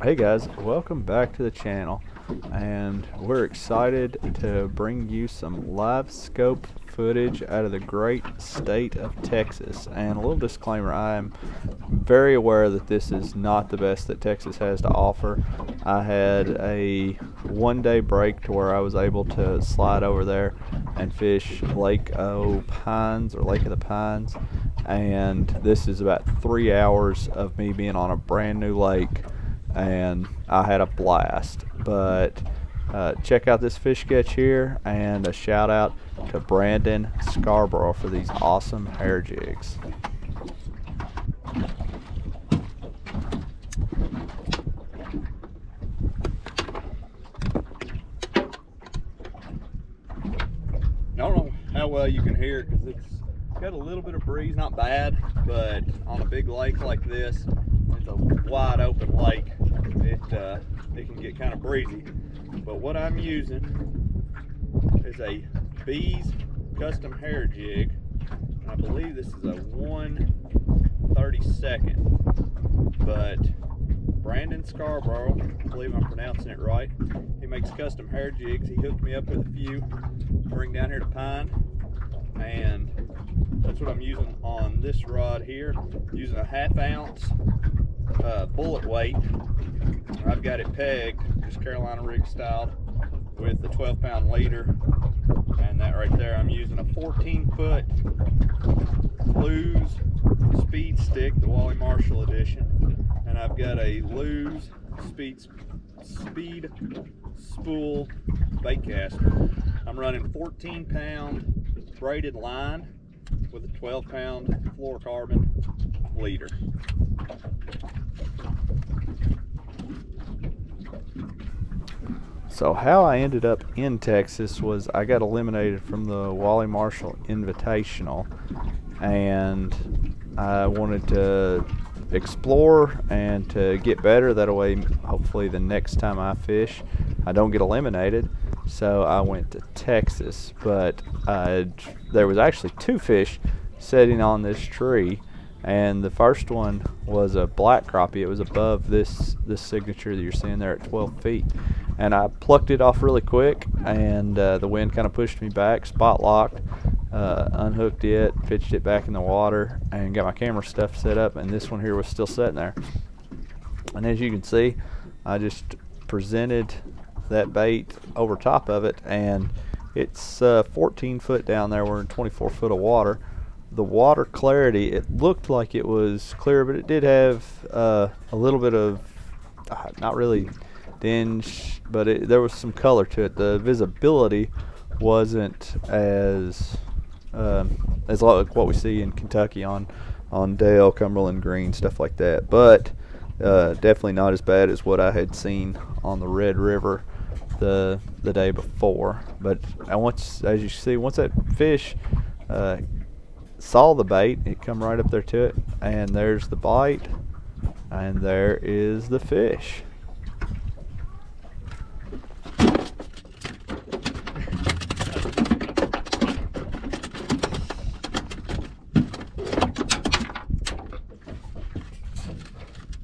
Hey guys, welcome back to the channel, and we're excited to bring you some Livescope footage out of the great state of Texas. And a little disclaimer, I am very aware that this is not the best that Texas has to offer. I had a one-day break to where I was able to slide over there and fish Lake of the Pines, and this is about 3 hours of me being on a brand new lake, and I had a blast. But check out this fish sketch here, and a shout out to Brandon Scarborough for these awesome hair jigs. I don't know how well you can hear it because it's got a little bit of breeze, not bad, but on a big lake like this, it's a wide open lake, it can get kind of breezy. But what I'm using is a Bees custom hair jig. I believe this is a 1/32, but Brandon Scarborough, I believe I'm pronouncing it right, he makes custom hair jigs. He hooked me up with a few to bring down here to Pine, and that's what I'm using on this rod here. I'm using a 1/2 ounce bullet weight. I've got it pegged, just Carolina rig style, with the 12-pound leader, and that right there, I'm using a 14-foot Lews speed stick, the Wally Marshall edition, and I've got a Lews speed spool bait caster. I'm running 14-pound braided line with a 12-pound fluorocarbon leader. So how I ended up in Texas was I got eliminated from the Wally Marshall Invitational, and I wanted to explore and to get better. That way, hopefully the next time I fish, I don't get eliminated. So I went to Texas, but there was actually 2 fish sitting on this tree, and the first one was a black crappie. It was above this signature that you're seeing there at 12 feet. And I plucked it off really quick, and the wind kind of pushed me back, spot locked, unhooked it, pitched it back in the water, and got my camera stuff set up, and this one here was still sitting there. And as you can see, I just presented that bait over top of it, and it's 14 foot down there. We're in 24 foot of water. The water clarity, it looked like it was clear, but it did have a little bit of, not really dinge, but there was some color to it. The visibility wasn't as like what we see in Kentucky on Dale, Cumberland Green, stuff like that, but definitely not as bad as what I had seen on the Red River the day before. But as you see, once that fish saw the bait, it come right up there to it, and there's the bite, and there is the fish.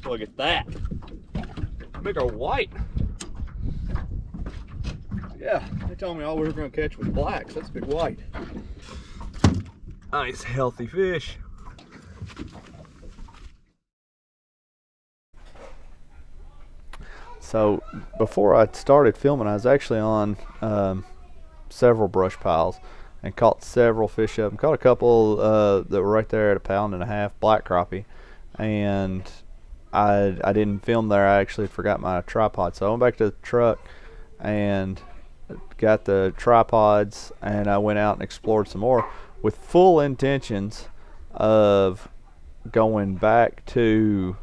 Look at that. Big old white. Yeah, they told me all we were going to catch was blacks. That's a big white. Nice, healthy fish. So, before I started filming, I was actually on several brush piles and caught several fish up. And caught a couple that were right there at 1.5 pounds, black crappie. And I didn't film there. I actually forgot my tripod, so I went back to the truck and got the tripods, and I went out and explored some more with full intentions of going back to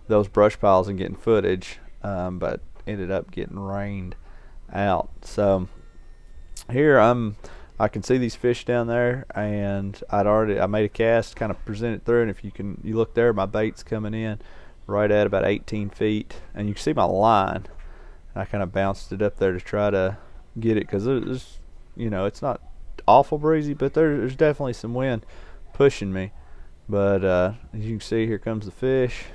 those brush piles and getting footage, but ended up getting rained out. So here I can see these fish down there, and I made a cast, kind of presented through, and if you look there, my bait's coming in right at about 18 feet, and you can see my line. I kind of bounced it up there to try to get it, because there's, it's not awful breezy, but there's definitely some wind pushing me. But as you can see, here comes the fish,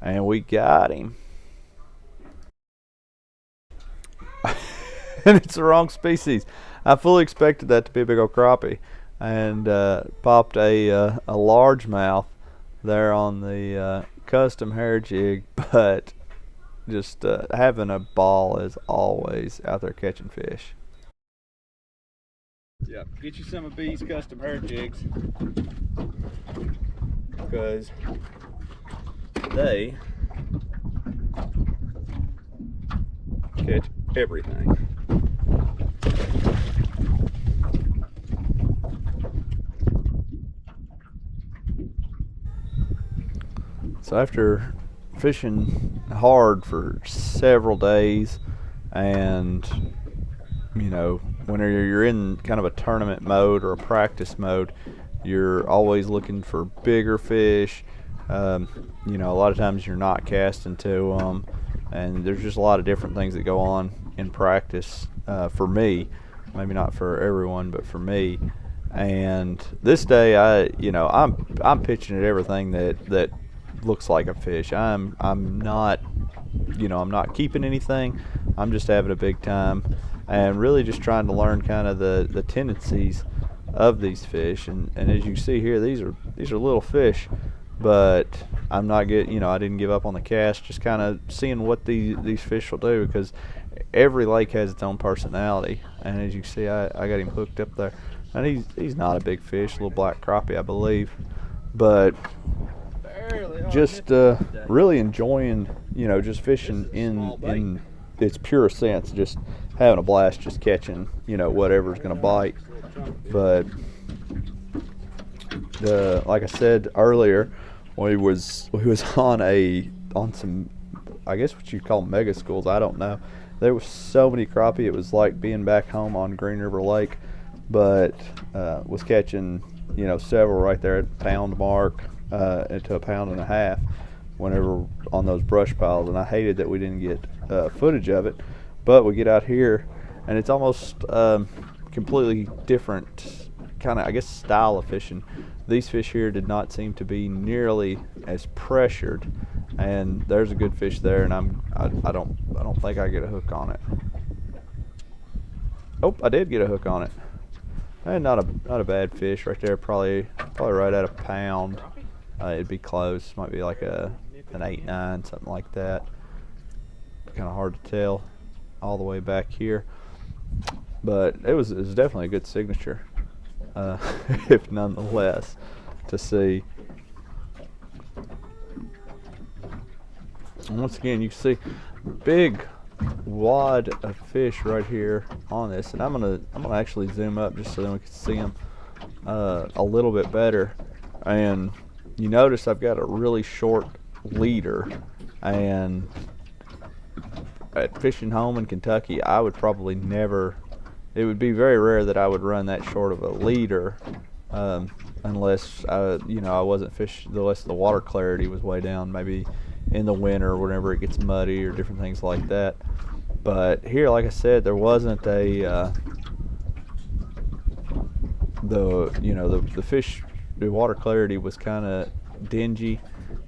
and we got him. and it's the wrong species. I fully expected that to be a big old crappie, and popped a largemouth there on the custom hair jig, but just having a ball as always out there catching fish. Yeah, get you some of B's custom hair jigs, because they catch everything. So after fishing hard for several days, and you know, when you're in kind of a tournament mode or a practice mode, you're always looking for bigger fish. You know, a lot of times you're not casting to them, and there's just a lot of different things that go on in practice for me. Maybe not for everyone, but for me. And this day, I'm pitching at everything that looks like a fish. I'm not, I'm not keeping anything. I'm just having a big time, and really just trying to learn kind of the tendencies of these fish. And as you see here, these are little fish, but I'm not getting, I didn't give up on the cast. Just kind of seeing what these fish will do, because every lake has its own personality. And as you see, I got him hooked up there, and he's not a big fish, little black crappie, I believe, but just really enjoying, just fishing in its pure sense, just having a blast, just catching, whatever's going to bite. But like I said earlier, we was on some, I guess what you call mega schools, I don't know. There was so many crappie, it was like being back home on Green River Lake, but was catching, several right there at the pound mark, into a pound and a half whenever on those brush piles. And I hated that we didn't get footage of it, but we get out here and it's almost completely different kind of, I guess, style of fishing. These fish here did not seem to be nearly as pressured, and there's a good fish there, and I don't think I get a hook on it. Oh, I did get a hook on it, and not a bad fish right there. Probably right at a pound. It'd be close. Might be like an 8-9, something like that. Kind of hard to tell all the way back here, but it was definitely a good signature, if nonetheless, to see. And once again, you can see big wad of fish right here on this, and I'm gonna actually zoom up just so then we can see them a little bit better. And you notice I've got a really short leader, and at fishing home in Kentucky, I would probably never, it would be very rare that I would run that short of a leader, unless I wasn't fishing, unless the water clarity was way down, maybe in the winter whenever it gets muddy or different things like that. But here, like I said, there wasn't the fish, the water clarity was kind of dingy,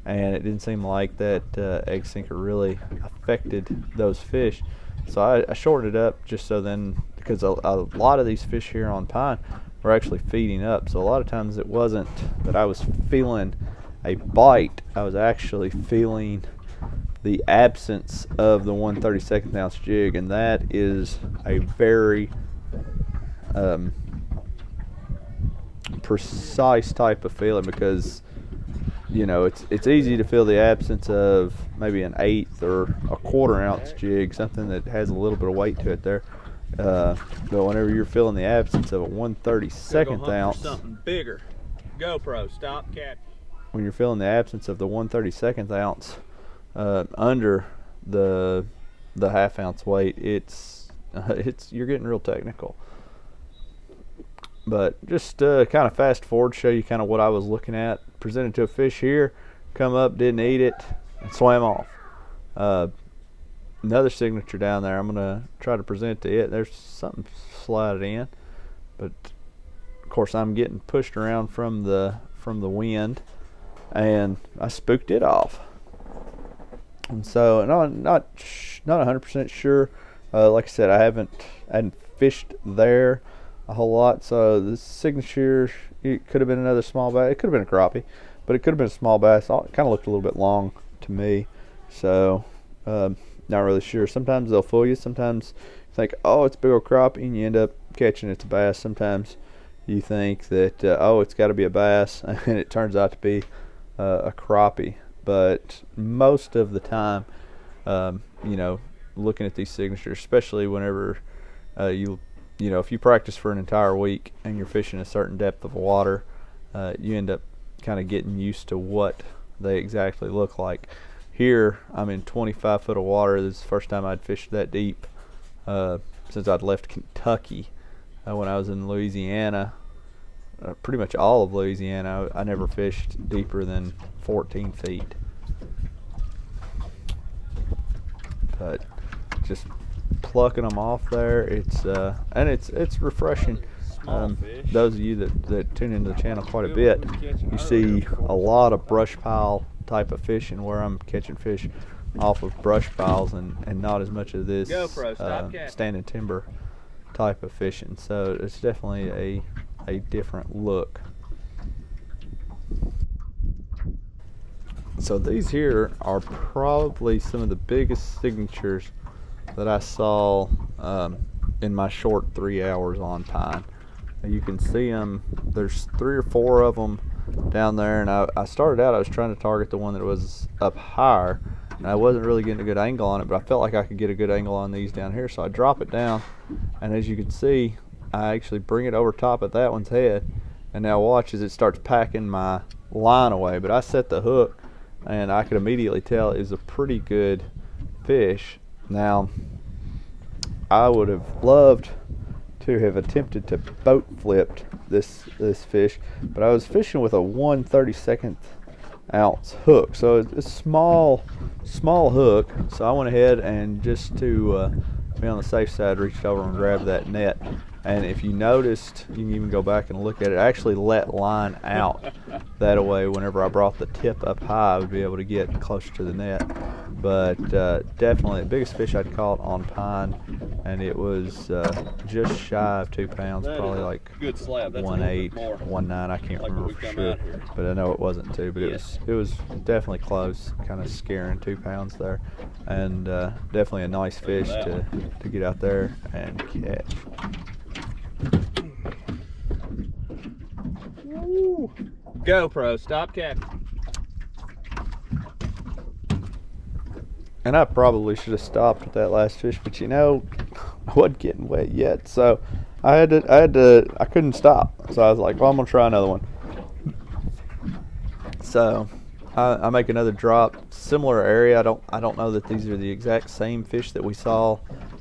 and it didn't seem like that egg sinker really affected those fish. So I shortened it up just so then, because a lot of these fish here on Pine were actually feeding up. So a lot of times it wasn't that I was feeling a bite, I was actually feeling the absence of the 1/32 ounce jig, and that is a very precise type of feeling, because it's easy to feel the absence of maybe an 1/8 or a 1/4 ounce jig, something that has a little bit of weight to it there. But whenever you're feeling the absence of a 1/32 ounce, something bigger. GoPro, stop catch. When you're feeling the absence of the 1/32 ounce under the 1/2 ounce weight, it's you're getting real technical. But just kind of fast forward, show you kind of what I was looking at. Presented to a fish here, come up, didn't eat it, and swam off. Another signature down there. I'm gonna try to present to it. There's something slided in, but of course I'm getting pushed around from the wind, and I spooked it off. And so, and I'm not 100% sure Like I said, I hadn't fished there a whole lot, so the signature, it could have been another small bass. It could have been a crappie, but it could have been a small bass. It kind of looked a little bit long to me, so not really sure. Sometimes they'll fool you. Sometimes you think, oh, it's a big old crappie, and you end up catching it's a bass. Sometimes you think that, oh, it's got to be a bass, and it turns out to be a crappie. But most of the time, you know, looking at these signatures, especially whenever you know, if you practice for an entire week and you're fishing a certain depth of water, you end up kind of getting used to what they exactly look like. Here, I'm in 25 foot of water. This is the first time I'd fished that deep since I'd left Kentucky. When I was in Louisiana, pretty much all of Louisiana, I never fished deeper than 14 feet. But just plucking them off there, and it's refreshing. Those of you that tune into the channel quite a bit, you see a lot of brush pile type of fishing where I'm catching fish off of brush piles and not as much of this standing timber type of fishing. So it's definitely a different look. So these here are probably some of the biggest signatures that I saw in my short 3 hours on pine. You can see them. There's 3 or 4 of them down there, and I started out, I was trying to target the one that was up higher, and I wasn't really getting a good angle on it, but I felt like I could get a good angle on these down here, so I drop it down, and as you can see, I actually bring it over top of that one's head, and now watch as it starts packing my line away. But I set the hook, and I could immediately tell it was a pretty good fish. Now, I would have loved to have attempted to boat flipped this fish, but I was fishing with a 1/32 ounce hook, so it's a small hook. So I went ahead and, just to be on the safe side, reached over and grabbed that net. And if you noticed, you can even go back and look at it, I actually let line out. That way, whenever I brought the tip up high, I would be able to get closer to the net. But definitely the biggest fish I'd caught on pine, and it was just shy of 2 pounds, probably like 1.8, 1.9. I can't remember for sure, but I know it wasn't 2. But it was definitely close, kind of scaring 2 pounds there, and definitely a nice fish to get out there and catch. Woo. GoPro, stop catching. And I probably should have stopped with that last fish, but you know, I wasn't getting wet yet, so I couldn't stop. So I was like, well, I'm gonna try another one. So I make another drop, similar area. I don't know that these are the exact same fish that we saw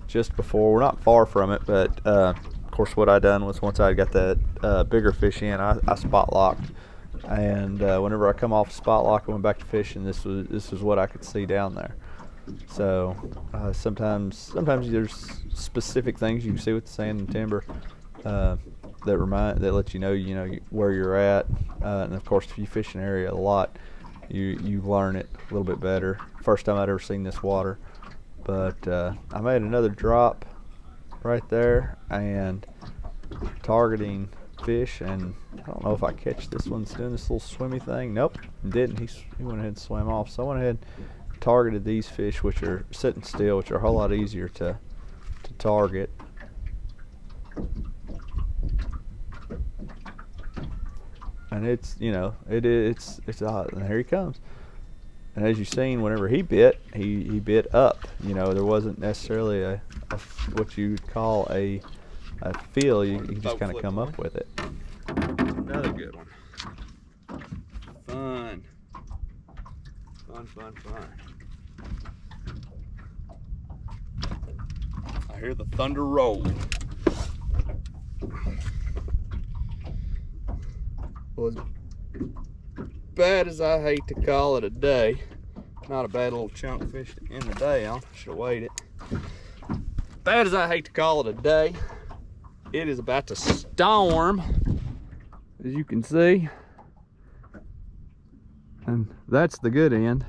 just before. We're not far from it, but of course what I done was, once I got that bigger fish in, I spot locked. And whenever I come off spot lock, I went back to fishing. This was what I could see down there. So sometimes there's specific things you can see with the sand and timber that let you know where you're at. And of course, if you fish an area a lot, you learn it a little bit better. First time I'd ever seen this water, but I made another drop right there and targeting fish, and I don't know if I catch this one's doing this little swimmy thing. Nope, didn't. He went ahead and swam off. So I went ahead and targeted these fish, which are sitting still, which are a whole lot easier to target. And it's hot, and here he comes. And as you've seen, whenever he bit, he bit up. There wasn't necessarily a what you'd call a feel. You just kind of come up with it. Another good one. Fun. I hear the thunder roll. Well, as bad as I hate to call it a day, not a bad little chunk fish to end the day on. Should have waited. Bad as I hate to call it a day, it is about to storm, as you can see. And that's the good end.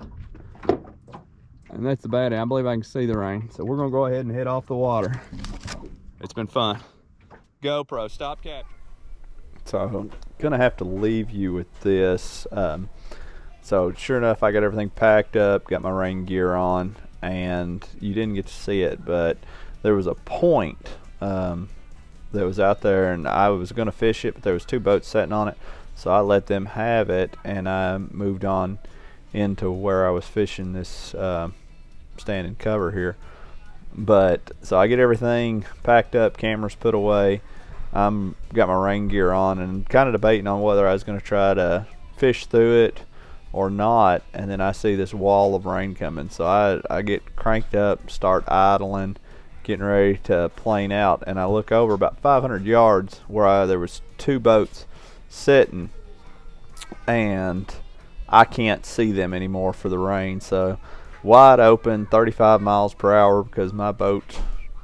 And that's the bad end. I believe I can see the rain. So we're gonna go ahead and head off the water. It's been fun. GoPro, stop capture. So I'm gonna have to leave you with this. So sure enough, I got everything packed up, got my rain gear on, and you didn't get to see it, but there was a point that was out there, and I was gonna fish it, but there was 2 boats sitting on it, so I let them have it, and I moved on into where I was fishing this standing cover here. But so I get everything packed up, cameras put away. I'm got my rain gear on and kind of debating on whether I was going to try to fish through it or not, and then I see this wall of rain coming, so I get cranked up, start idling, getting ready to plane out, and I look over about 500 yards where there was 2 boats sitting, and I can't see them anymore for the rain. So wide open, 35 miles per hour, because my boat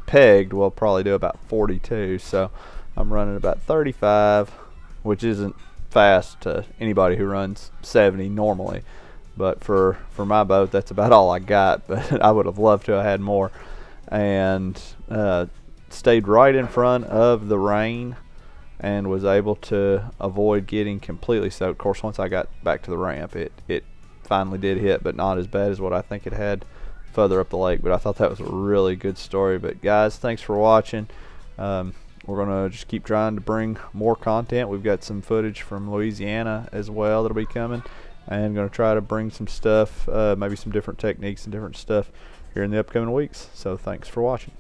pegged will probably do about 42, so I'm running about 35, which isn't fast to anybody who runs 70 normally, but for my boat that's about all I got. But I would have loved to have had more, and stayed right in front of the rain and was able to avoid getting completely soaked. Of course, once I got back to the ramp, it finally did hit, but not as bad as what I think it had further up the lake. But I thought that was a really good story. But guys, thanks for watching. We're gonna just keep trying to bring more content. We've got some footage from Louisiana as well that'll be coming, and gonna try to bring some stuff, maybe some different techniques and different stuff here in the upcoming weeks. So thanks for watching.